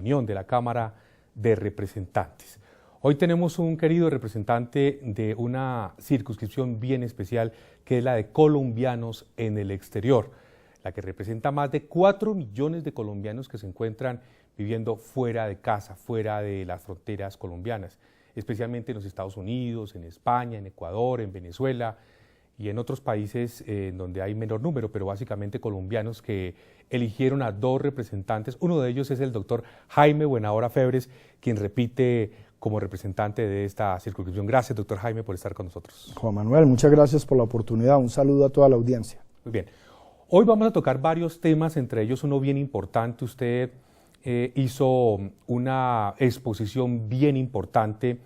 opinión de la Cámara de Representantes. Hoy tenemos un querido representante de una circunscripción bien especial, que es la de colombianos en el exterior, la que representa más de 4 millones de colombianos que se encuentran viviendo fuera de casa, fuera de las fronteras colombianas, especialmente en los Estados Unidos, en España, en Ecuador, en Venezuela y en otros países donde hay menor número, pero básicamente colombianos que eligieron a 2 representantes. Uno de ellos es el doctor Jaime Buenahora Febres, quien repite como representante de esta circunscripción. Gracias, doctor Jaime, por estar con nosotros. Juan Manuel, muchas gracias por la oportunidad. Un saludo a toda la audiencia. Muy bien. Hoy vamos a tocar varios temas, entre ellos uno bien importante. Usted hizo una exposición bien importante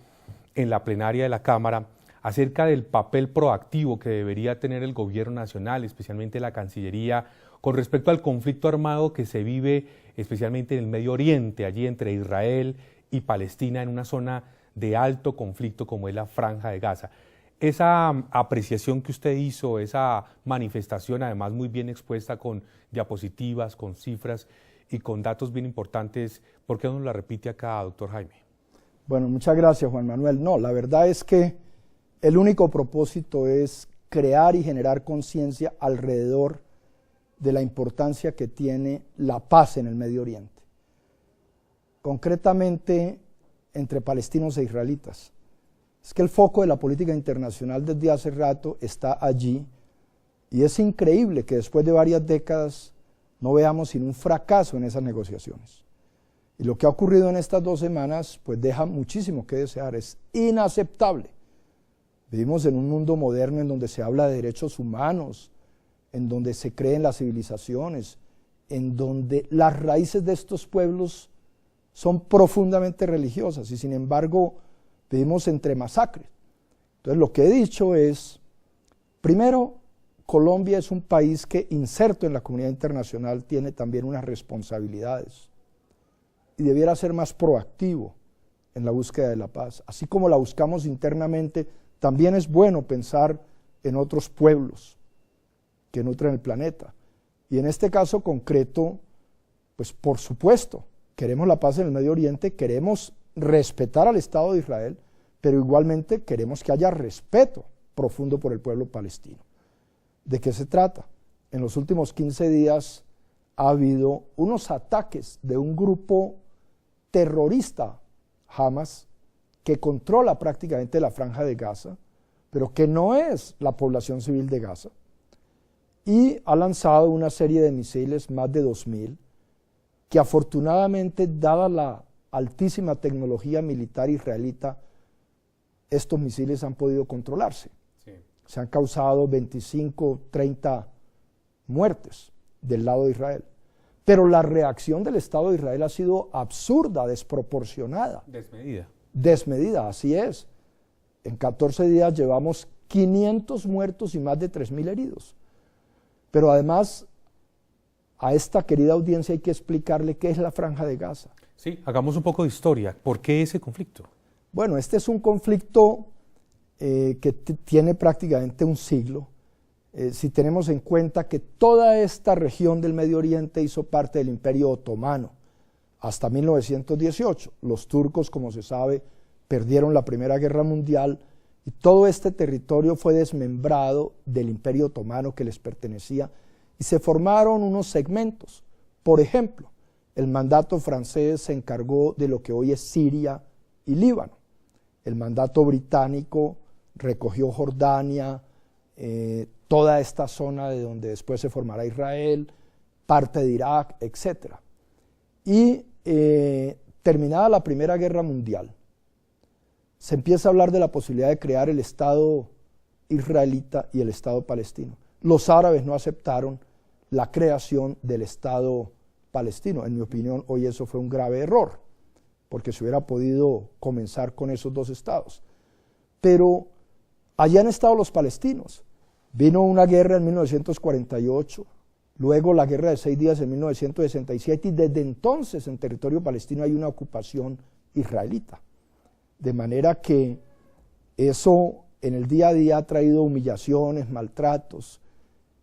en la plenaria de la Cámara acerca del papel proactivo que debería tener el gobierno nacional, especialmente la Cancillería, con respecto al conflicto armado que se vive especialmente en el Medio Oriente, allí entre Israel y Palestina, en una zona de alto conflicto como es la Franja de Gaza. Esa apreciación que usted hizo, esa manifestación, además muy bien expuesta con diapositivas, con cifras y con datos bien importantes, ¿por qué no la repite acá, doctor Jaime? Bueno, muchas gracias, Juan Manuel. No, la verdad es que el único propósito es crear y generar conciencia alrededor de la importancia que tiene la paz en el Medio Oriente, concretamente entre palestinos e israelitas. Es que el foco de la política internacional desde hace rato está allí, y es increíble que después de varias décadas no veamos sino un fracaso en esas negociaciones. Y lo que ha ocurrido en estas 2 semanas pues deja muchísimo que desear, es inaceptable. Vivimos en un mundo moderno en donde se habla de derechos humanos, en donde se creen las civilizaciones, en donde las raíces de estos pueblos son profundamente religiosas y sin embargo vivimos entre masacres. Entonces lo que he dicho es, primero, Colombia es un país que, inserto en la comunidad internacional, tiene también unas responsabilidades y debiera ser más proactivo en la búsqueda de la paz. Así como la buscamos internamente, también es bueno pensar en otros pueblos que nutren el planeta. Y en este caso concreto, pues por supuesto, queremos la paz en el Medio Oriente, queremos respetar al Estado de Israel, pero igualmente queremos que haya respeto profundo por el pueblo palestino. ¿De qué se trata? En los últimos 15 días ha habido unos ataques de un grupo terrorista, Hamas, que controla prácticamente la Franja de Gaza, pero que no es la población civil de Gaza, y ha lanzado una serie de misiles, más de 2.000, que afortunadamente, dada la altísima tecnología militar israelita, estos misiles han podido controlarse. Sí. Se han causado 25, 30 muertes del lado de Israel. Pero la reacción del Estado de Israel ha sido absurda, desproporcionada. Desmedida. Desmedida, así es. En 14 días llevamos 500 muertos y más de 3.000 heridos. Pero además, a esta querida audiencia hay que explicarle qué es la Franja de Gaza. Sí, hagamos un poco de historia. ¿Por qué ese conflicto? Bueno, este es un conflicto que tiene prácticamente un siglo. Si tenemos en cuenta que toda esta región del Medio Oriente hizo parte del Imperio Otomano hasta 1918. Los turcos, como se sabe, perdieron la Primera Guerra Mundial y todo este territorio fue desmembrado del Imperio Otomano que les pertenecía y se formaron unos segmentos. Por ejemplo, el mandato francés se encargó de lo que hoy es Siria y Líbano. El mandato británico recogió Jordania, toda esta zona de donde después se formará Israel, parte de Irak, etc. Y terminada la Primera Guerra Mundial, se empieza a hablar de la posibilidad de crear el Estado israelita y el Estado palestino. Los árabes no aceptaron la creación del Estado palestino. En mi opinión, hoy eso fue un grave error, porque se hubiera podido comenzar con esos 2 estados. Pero allá han estado los palestinos. Vino una guerra en 1948, luego la guerra de 6 días en 1967, y desde entonces en territorio palestino hay una ocupación israelita. De manera que eso en el día a día ha traído humillaciones, maltratos,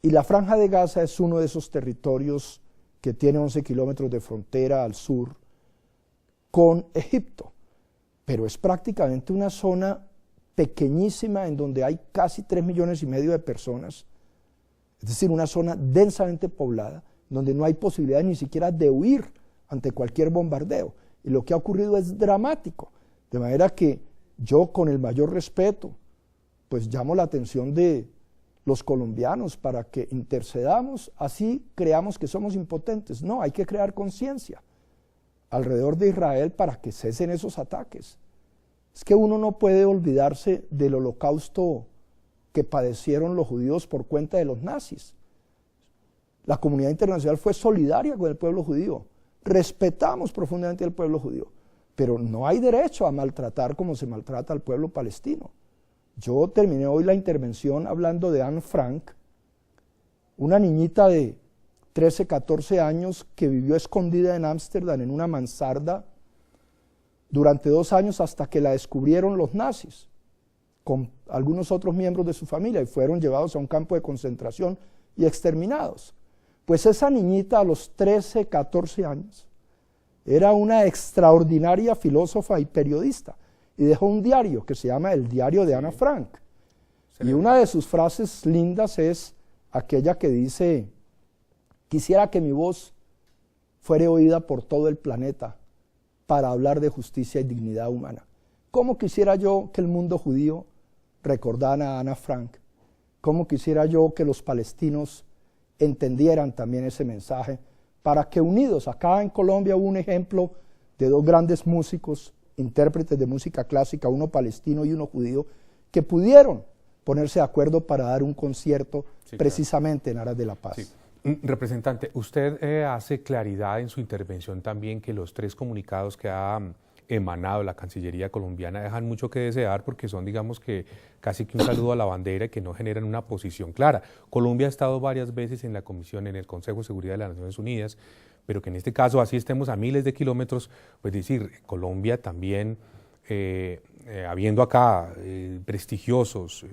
y la Franja de Gaza es uno de esos territorios que tiene 11 kilómetros de frontera al sur, con Egipto, pero es prácticamente una zona pequeñísima en donde hay casi 3,5 millones de personas, es decir, una zona densamente poblada, donde no hay posibilidad ni siquiera de huir ante cualquier bombardeo. Y lo que ha ocurrido es dramático, de manera que yo, con el mayor respeto, pues llamo la atención de los colombianos para que intercedamos, así creamos que somos impotentes. No, hay que crear conciencia alrededor de Israel para que cesen esos ataques. Es que uno no puede olvidarse del holocausto que padecieron los judíos por cuenta de los nazis. La comunidad internacional fue solidaria con el pueblo judío, respetamos profundamente al pueblo judío, pero no hay derecho a maltratar como se maltrata al pueblo palestino. Yo terminé hoy la intervención hablando de Anne Frank, una niñita de 13, 14 años que vivió escondida en Ámsterdam en una mansarda durante 2 años hasta que la descubrieron los nazis con algunos otros miembros de su familia y fueron llevados a un campo de concentración y exterminados. Pues esa niñita a los 13, 14 años era una extraordinaria filósofa y periodista y dejó un diario que se llama El Diario de Ana Frank. Y una de sus frases lindas es aquella que dice: quisiera que mi voz fuera oída por todo el planeta para hablar de justicia y dignidad humana. ¿Cómo quisiera yo que el mundo judío recordara a Ana Frank? ¿Cómo quisiera yo que los palestinos entendieran también ese mensaje? Para que unidos, acá en Colombia hubo un ejemplo de 2 grandes músicos, intérpretes de música clásica, uno palestino y uno judío, que pudieron ponerse de acuerdo para dar un concierto precisamente en aras de la paz. Sí. Representante, usted hace claridad en su intervención también que los 3 comunicados que ha emanado la Cancillería colombiana dejan mucho que desear porque son, digamos, que casi que un saludo a la bandera y que no generan una posición clara. Colombia ha estado varias veces en la Comisión, en el Consejo de Seguridad de las Naciones Unidas, pero que en este caso, así estemos a miles de kilómetros, pues decir, Colombia también, habiendo acá prestigiosos